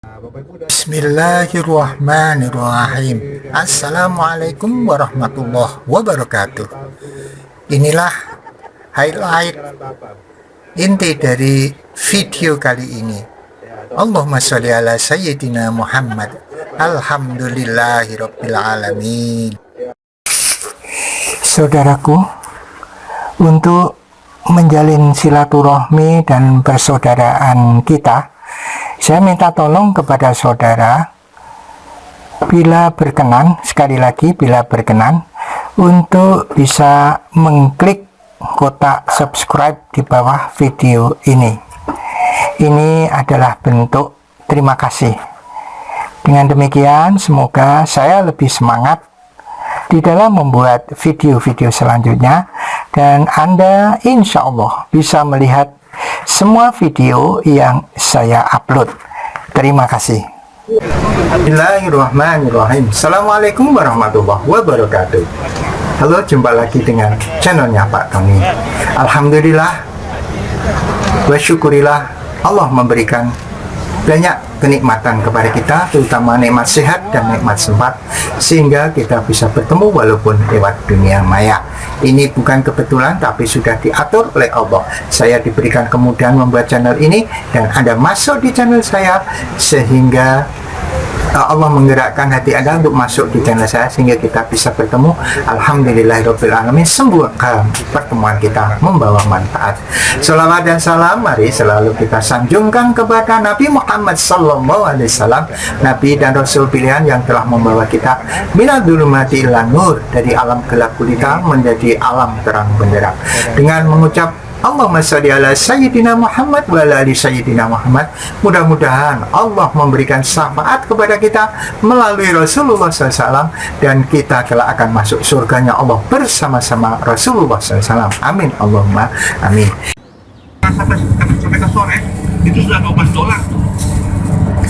Bismillahirrahmanirrahim. Assalamualaikum warahmatullahi wabarakatuh. Inilah highlight inti dari video kali ini. Allahumma sholli ala sayyidina Muhammad. Alhamdulillahirabbil alamin. Saudaraku, untuk menjalin silaturahmi dan persaudaraan kita, saya minta tolong kepada saudara, bila berkenan, sekali lagi bila berkenan, untuk bisa mengklik kotak subscribe di bawah video ini. Ini adalah bentuk terima kasih. Dengan demikian, semoga saya lebih semangat di dalam membuat video-video selanjutnya, dan Anda insya Allah bisa melihat semua video yang saya upload. Terima kasih. Bismillahirrahmanirrahim. Assalamualaikum warahmatullahi wabarakatuh. Halo, jumpa lagi dengan channelnya Pak Tony. Alhamdulillah wa syukurillah, Allah memberikan banyak kenikmatan kepada kita, terutama nikmat sehat dan nikmat sempat, sehingga kita bisa bertemu walaupun lewat dunia maya. Ini bukan kebetulan, tapi sudah diatur oleh Allah. Saya diberikan kemudahan membuat channel ini, dan Anda masuk di channel saya, sehingga Allah menggerakkan hati Anda untuk masuk di channel saya, sehingga kita bisa bertemu. Alhamdulillahirabbil alamin. Semoga pertemuan kita membawa manfaat. Shalawat dan salam mari selalu kita sanjungkan kepada Nabi Muhammad SAW, Nabi dan Rasul pilihan yang telah membawa kita minal dzulumati ilan nur, dari alam gelap gulita menjadi alam terang benderang, dengan mengucap Allahumma sholli ala sayyidina Muhammad wa ala ali sayyidina Muhammad. Mudah-mudahan Allah memberikan syafaat kepada kita melalui Rasulullah SAW, dan kita kelak akan masuk surganya Allah bersama-sama Rasulullah SAW. Amin Allahumma amin. Sampai ke sore itu sudah $12 tuh.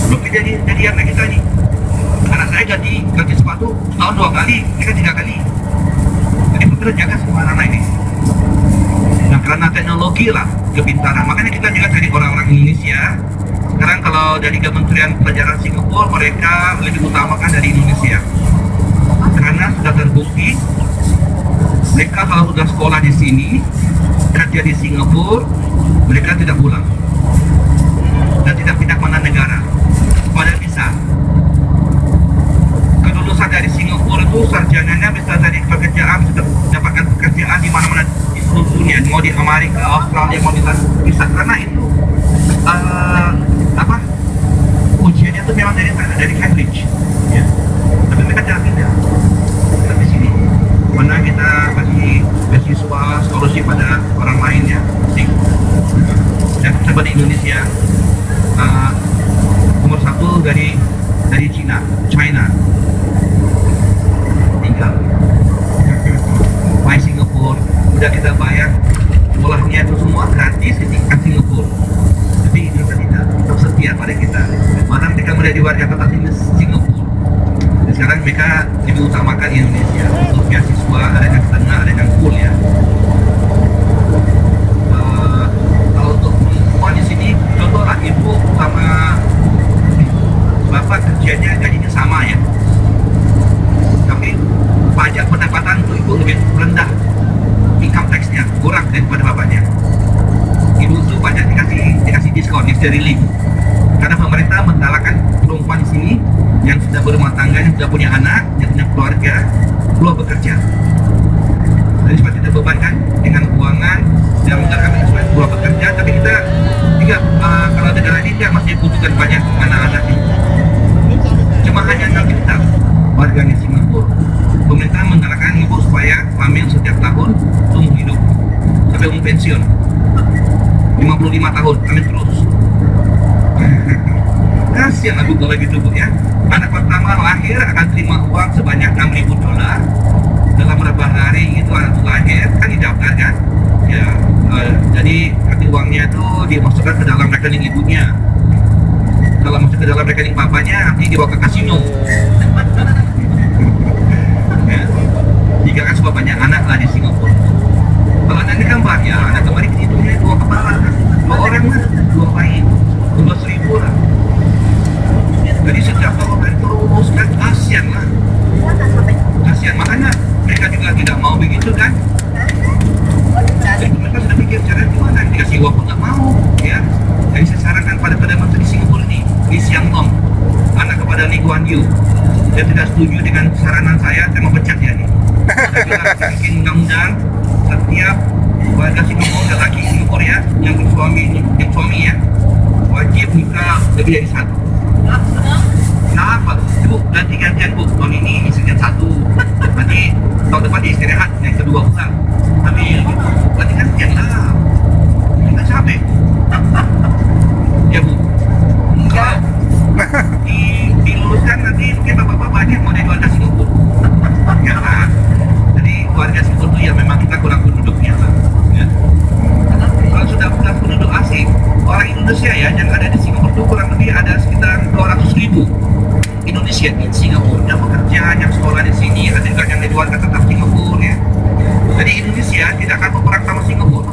Belum jadi anak kita nih. Anak saya ganti sepatu tahun 2 kali, mereka 3 kali. Jadi betul jaga semua anak ini. Nah, karena teknologi lah, kepintaran, makanya kita juga cari orang-orang Indonesia. Sekarang kalau dari Kementerian Pelajaran Singapura, mereka lebih utamakan dari Indonesia, karena sudah terbukti mereka kalau sudah sekolah di sini, kerja di Singapura, mereka tidak pulang dan tidak pindah mana negara. Padahal bisa. Kelulusan dari Singapura itu sarjananya bisa dari pekerjaan, bisa dapatkan pekerjaan di mana-mana di seluruh dunia, mau di Amerika, Australia, mau di sana bisa, karena itu ujiannya itu memang dari sana, dari Cambridge, ya. Tapi mereka tidak pindah di sini, mana kita bagi beasiswa scholarship pada orang lain ya, dan seperti Indonesia, nomor 1 dari China tinggal main Singapura, udah kita bayar sekolahnya itu semua gratis di tingkat Singapura, tapi Indonesia tidak, tetap setia pada kita, mana mereka mulai di warga kota Singapura. Dan sekarang mereka lebih utamakan Indonesia untuk beasiswa, ada yang setengah, ada yang full ya. Kalau untuk perempuan di sini, contohlah ibu sama bapak kerjanya gajinya sama ya, tapi pajak pendapatan untuk ibu lebih rendah, income tax-nya kurang daripada bapaknya. Ibu itu pajak dikasih diskon, dikasih relief, karena pemerintah menggalakkan perempuan di sini yang sudah berumah tangga, yang sudah punya anak, yang punya keluarga, keluar bekerja. Jadi supaya tidak bebankan dengan keuangan, dan menggalakkan supaya keluar bekerja. Tapi kita juga kalau negara ini dia masih butuhkan banyak anak-anak ini. Cuma hanya 6 juta warganya Singapura. Pemerintah menggalakkan ibu supaya hamil setiap tahun seumur hidup sampai umur pensiun 55 tahun, hamil terus. Kasihan aku kalau gitu Bu ya. Anak pertama lahir akan terima uang sebanyak $6.000. Dalam beberapa hari itu anak lahir kan didaftar kan ya, jadi nanti uangnya itu dimasukkan ke dalam rekening ibunya. Kalau masuk ke dalam rekening papanya, nanti dibawa ke kasino. Ya. Jika kan sudah banyak anak lah di Singapura. Kalau nanti kan banyak anak, kemarin hitungnya 2 kepala, 2 orang mah 2 bayi, 12.000 lah. Lee Kuan Yew. Dia tidak setuju dengan saranan saya mau pecat dia nih. Saya bilang bikin undang-undang setiap warga Singapura, lelaki Singapura ya, yang suami ya, wajib nikah lebih dari satu. Kenapa? Bu, ganti-gantian bu, tahun ini istrinya satu, nanti tahun depan dia istirahat, yang kedua pula ambil gitu. Ganti-gantian lah, kita capek. Ya bu, enggak diluluskan nanti mungkin bapak-bapak banyak mau dari warga Singapura. Ya lah, jadi warga Singapura itu ya memang kita kurang penduduknya lah. Ya. Kalau sudah punya penduduk asing, orang Indonesia ya yang ada di Singapura itu kurang lebih ada sekitar 200.000 Indonesia di Singapura yang bekerja, yang sekolah di sini, ada juga yang dari warga tetap Singapura ya. Jadi Indonesia tidak akan berperang sama Singapura.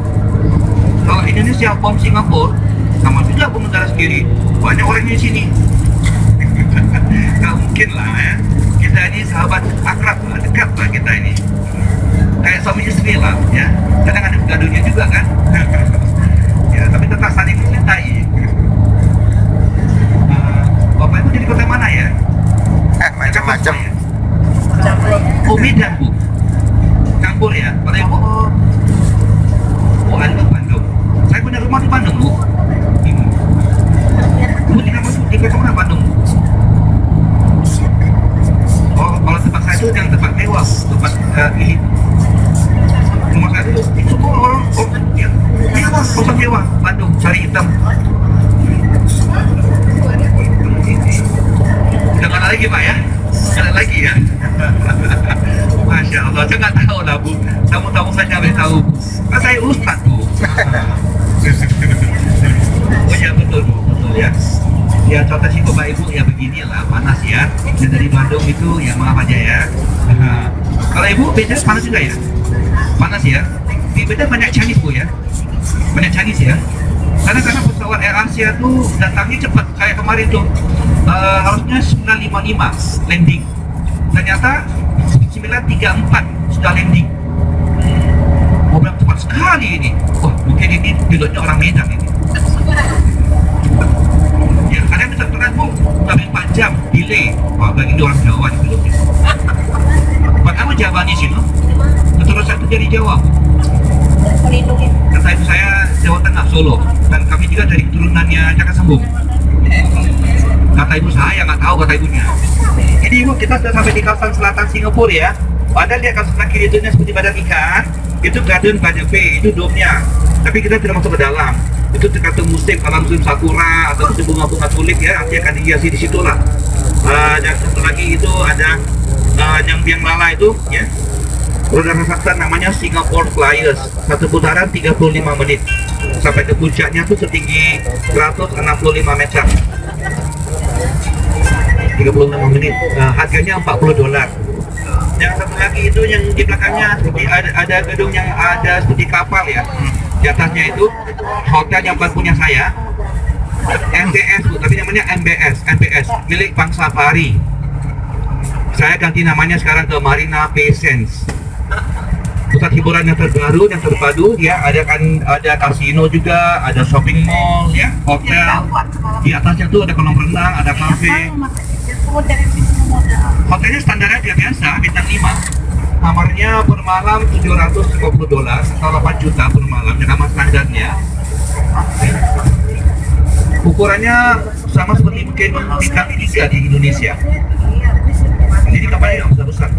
Kalau Indonesia bom Singapura, sama juga bom negara sendiri, banyak orang di sini. Nggak mungkin lah ya. Kita ini sahabat akrab lah, dekat lah kita ini. Kayak suami istri lah ya. Kadang ada gaduhnya juga kan. Ya, tapi tetap saling mencintai. Bapak itu jadi kota mana ya? Macam-macam. Oh, Medan bu. Campur ya. Kalau ibu, oh Bandung. Saya punya rumah di Bandung bu. Bu di kota mana Bandung? Oh, kalau tempat saya itu yang tempat mewah, tempat ini. Rumah saya itu semua orang ya, mewah, kota mewah, Bandung, cari hitam. Udah nggak ada lagi pak ya? Nggak ada lagi ya? Masya Allah, saya nggak tahu lah bu. Tamu-tamu saja boleh tahu. Kan saya ustad bu. Oh ya betul bu, betul ya. Ya contoh sih bapak ibu ya beginilah, panas ya. Dan dari Bandung itu ya maaf aja ya. Kalau ibu beda panas juga ya? Panas ya? Di beda banyak Chinese bu ya? Banyak Chinese ya? Karena pesawat Air Asia tuh datangnya cepat. Kayak kemarin tuh harusnya 9.55 landing. Ternyata 9.34 sudah landing. Oh, bilang cepat sekali ini. Wah, mungkin ini pilotnya orang Medan ini. Ya, ada yang bisa berat bu, sampai 4 jam delay. Wah, bagi ini orang Jawa nih pilotnya. Pak kamu Javanya sih, no? Terus saya itu dari Jawa. Kata ibu saya Jawa Tengah, Solo. Dan kami juga dari keturunannya Caka Sembung. Kata ibu saya, nggak tahu kata ibunya. Jadi ibu, kita sudah sampai di kawasan selatan Singapura ya. Anda lihat kawasan sebelah kiri itu seperti badan ikan. Itu Garden by the Bay, itu dome-nya. Tapi kita tidak masuk ke dalam. Itu tergantung musim, kalau musim sakura atau musim bunga-bunga tulip ya, nanti akan dihiasi di situ lah. Dan satu lagi itu ada yang biang lala itu ya. Roda raksasa namanya Singapore Flyers. Satu putaran 35 menit. Sampai ke puncaknya tuh setinggi 165 meter. 35 menit. Harganya $40. Yang satu lagi itu yang di belakangnya seperti ada gedung yang ada seperti kapal ya. Di atasnya itu hotel yang bukan punya saya. MBS bu, tapi namanya MBS milik Bank Safari. Saya ganti namanya sekarang ke Marina Bay Sands. Pusat hiburan yang terbaru, yang terpadu ya, ada kasino juga, ada shopping mall ya, hotel. Di atasnya tuh ada kolam renang, ada kafe. Hotelnya standarnya dia biasa, bintang 5. Kamarnya per malam $750 atau 8 juta per malam, yang sama standarnya. Ukurannya sama seperti mungkin bintang 3 di Indonesia. Jadi kamarnya nggak besar-besar.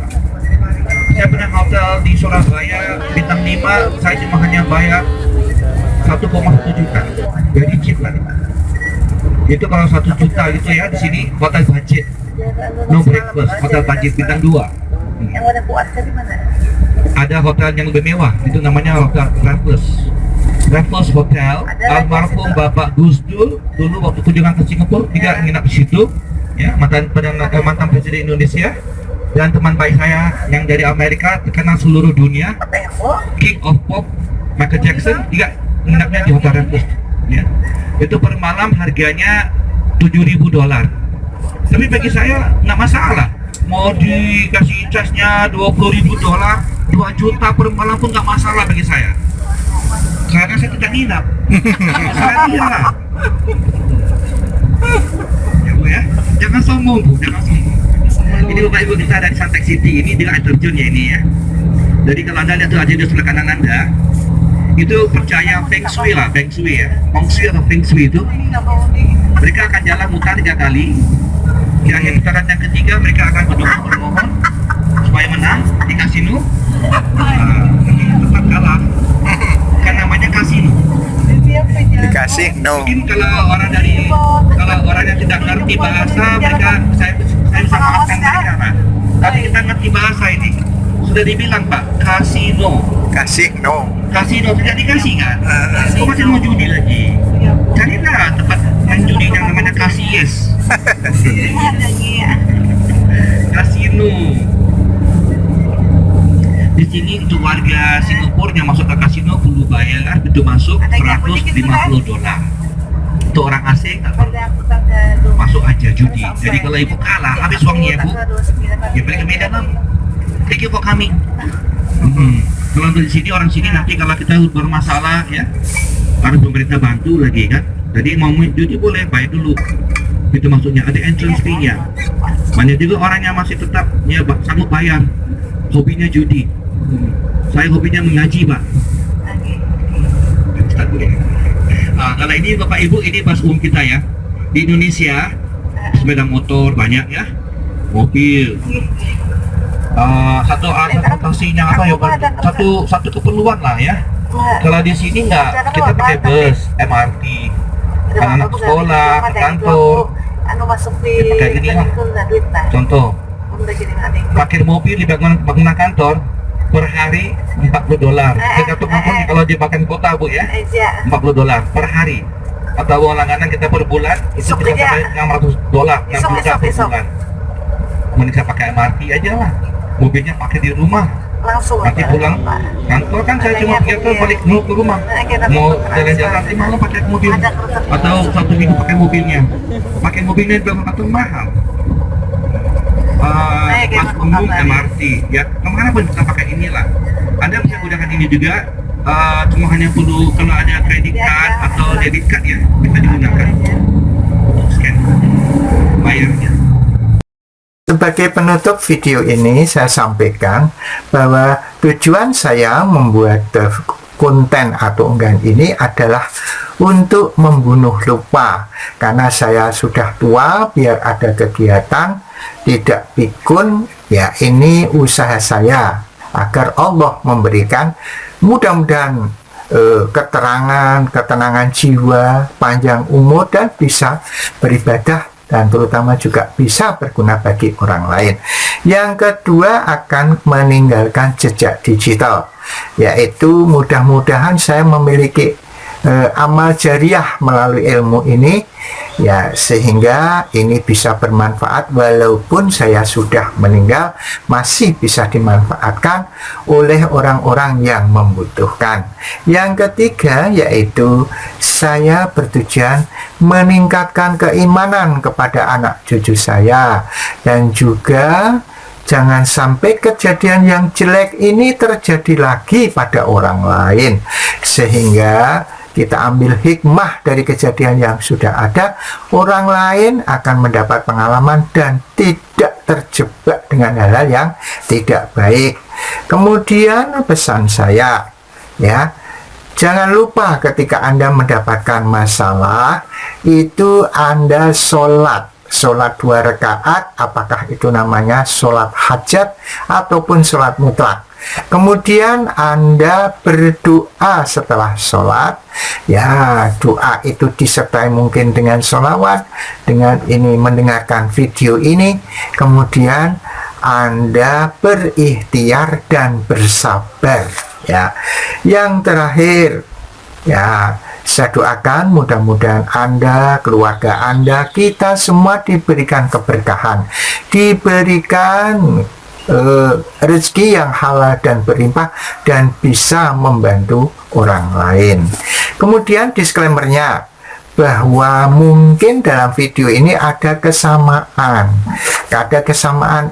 Saya pernah hotel di Surabaya bintang 5, saya cuma hanya bayar 1,1 juta. Jadi cheap lah. Itu kalau 1 juta gitu ya, di sini hotel budget, no breakfast, hotel budget bintang 2. Yang ada buat dari mana? Ada hotel yang lebih mewah, itu namanya hotel Raffles Hotel. Almarhum Bapak Gus Dur dulu waktu kunjungan ke Singapura juga nginap di situ ya, mantan presiden Indonesia. Dan teman baik saya yang dari Amerika terkenal seluruh dunia, King of Pop Michael Jackson juga nginapnya di hotel Raffles ya. Itu per malam harganya $7.000. Tapi bagi saya nggak masalah, mau dikasih casnya $20.000, 2 juta per malam pun nggak masalah bagi saya, karena saya tidak nginap. Saya tidak. Ya bu ya. Jangan sombong, Bu, jangan sombong. Ini Bapak Ibu kita dari Suntec City, ini dengan air terjun ya ini ya. Jadi kalau Anda lihat tuh aja di sebelah kanan Anda, itu percaya Feng Shui lah, Feng Shui ya. Feng Shui atau Feng Shui itu, mereka akan jalan mutar 3 kali. Di akhir putaran yang ketiga mereka akan berdoa bermohon supaya menang di kasino. Tapi tetap kalah, kan namanya kasino. Dikasih no. Mungkin kalau orang yang tidak ngerti bahasa mereka saya bisa maafkan mereka Pak. Tapi kita ngerti bahasa ini. Sudah dibilang Pak, kasino. Kasih no. Kasino tidak dikasih kan? Kok masih mau judi lagi? Carilah tempat main judi yang namanya kasies. Kasino. Di sini untuk warga Singapura yang masuk ke kasino perlu bayar itu masuk $150. Untuk orang asing nggak perlu. Masuk aja judi. Jadi kalau ibu kalah habis uangnya Bu, ya balik ke Medan lah. Thank you for coming. Kalau di sini orang sini nanti kalau kita bermasalah ya harus pemerintah bantu lagi kan. Jadi mau judi boleh bayar dulu. Itu maksudnya ada entrance fee-nya. Banyak juga orang yang masih tetap ya sanggup bayar. Hobinya judi. Saya hobinya mengaji Pak. Kalau ini Bapak Ibu ini bus umum kita ya. Di Indonesia sepeda motor banyak ya, mobil. Satu transportasinya apa ya? Satu keperluan lah ya. Kalau di sini nggak, kita pakai bus, MRT, anak sekolah, ke kantor. Pakai ini lah. Contoh, parkir mobil di bangunan kantor per hari $40. Tergantung kalau di makan kota Bu ya, $40 per hari. Atau uang langganan kita per bulan itu bisa sampai $600, 6 juta per bulan. Mending saya pakai MRT aja lah. Mobilnya pakai di rumah. Langsung Nanti pulang kantor kan saya cuma biarkan balik dulu ke rumah. Mau jalan-jalan nanti malam pakai mobil. Atau 1 minggu pakai mobilnya. Pakai mobilnya di belakang kantor mahal. Pas umum MRT ya, kemana pun kita pakai inilah. Anda bisa gunakan ini juga. Cuma hanya perlu kalau ada kredit card atau debit card ya bisa digunakan untuk scan bayarnya. Sebagai penutup video ini saya sampaikan bahwa tujuan saya membuat konten atau unggahan ini adalah untuk membunuh lupa, karena saya sudah tua biar ada kegiatan tidak pikun ya. Ini usaha saya agar Allah memberikan mudah-mudahan ketenangan jiwa, panjang umur, dan bisa beribadah, dan terutama juga bisa berguna bagi orang lain. Yang kedua akan meninggalkan jejak digital, yaitu mudah-mudahan saya memiliki amal jariah melalui ilmu ini ya, sehingga ini bisa bermanfaat walaupun saya sudah meninggal, masih bisa dimanfaatkan oleh orang-orang yang membutuhkan. Yang ketiga yaitu saya bertujuan meningkatkan keimanan kepada anak cucu saya, dan juga jangan sampai kejadian yang jelek ini terjadi lagi pada orang lain, sehingga kita ambil hikmah dari kejadian yang sudah ada. Orang lain akan mendapat pengalaman dan tidak terjebak dengan hal-hal yang tidak baik. Kemudian pesan saya ya, jangan lupa ketika Anda mendapatkan masalah itu Anda sholat 2 rakaat, apakah itu namanya sholat hajat ataupun sholat mutlak. Kemudian Anda berdoa setelah sholat ya, doa itu disertai mungkin dengan sholawat, dengan ini mendengarkan video ini. Kemudian Anda berikhtiar dan bersabar ya. Yang terakhir ya, saya doakan mudah-mudahan Anda, keluarga Anda, kita semua diberikan keberkahan, diberikan rezeki yang halal dan berlimpah, dan bisa membantu orang lain. Kemudian disclaimer-nya, bahwa mungkin dalam video ini ada kesamaan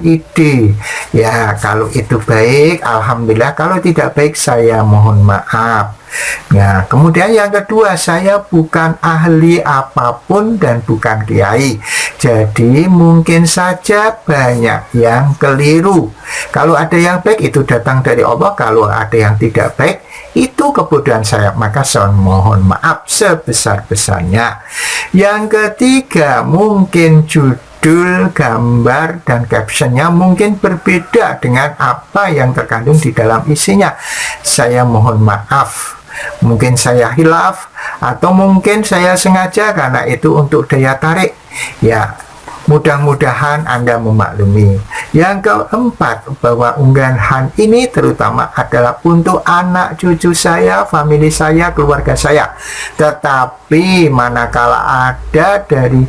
ide. Ya, kalau itu baik, alhamdulillah. Kalau tidak baik, saya mohon maaf. Nah, kemudian yang kedua, saya bukan ahli apapun dan bukan kiai. Jadi mungkin saja banyak yang keliru. Kalau ada yang baik, itu datang dari Allah. Kalau ada yang tidak baik, itu kebodohan saya. Maka saya mohon maaf sebesar-besarnya. Yang ketiga, mungkin judul, gambar, dan captionnya mungkin berbeda dengan apa yang terkandung di dalam isinya. Saya mohon maaf. Mungkin saya hilaf, atau mungkin saya sengaja karena itu untuk daya tarik. Ya, mudah-mudahan Anda memaklumi. Yang keempat, bahwa unggahan ini terutama adalah untuk anak cucu saya, famili saya, keluarga saya. Tetapi manakala ada dari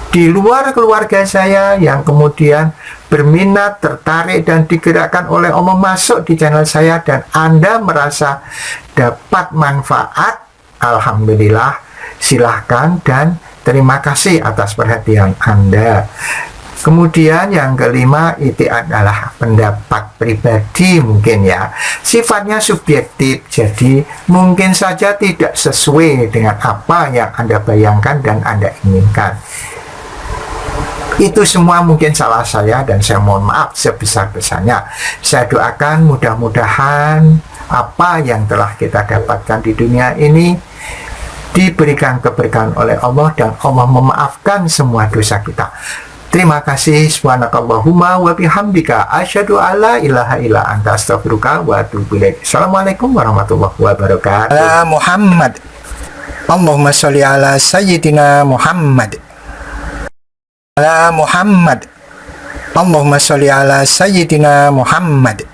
di luar keluarga saya yang kemudian berminat, tertarik, dan digerakkan oleh Allah masuk di channel saya, dan Anda merasa dapat manfaat, alhamdulillah, silahkan dan terima kasih atas perhatian Anda. Kemudian yang kelima, itu adalah pendapat pribadi mungkin ya. Sifatnya subjektif, jadi mungkin saja tidak sesuai dengan apa yang Anda bayangkan dan Anda inginkan. Itu semua mungkin salah saya dan saya mohon maaf sebesar-besarnya. Saya doakan mudah-mudahan apa yang telah kita dapatkan di dunia ini diberikan keberkahan oleh Allah dan Allah memaafkan semua dosa kita. Terima kasih. Subhanakallahumma wa bihamdika asyhadu alla ilaha illa anta astaghfiruka wa atubu ilaik. Assalamualaikum warahmatullahi wabarakatuh. Ala Muhammad. Allahumma sholli ala sayyidina Muhammad. Ala Muhammad. Allahumma sholli ala sayyidina Muhammad.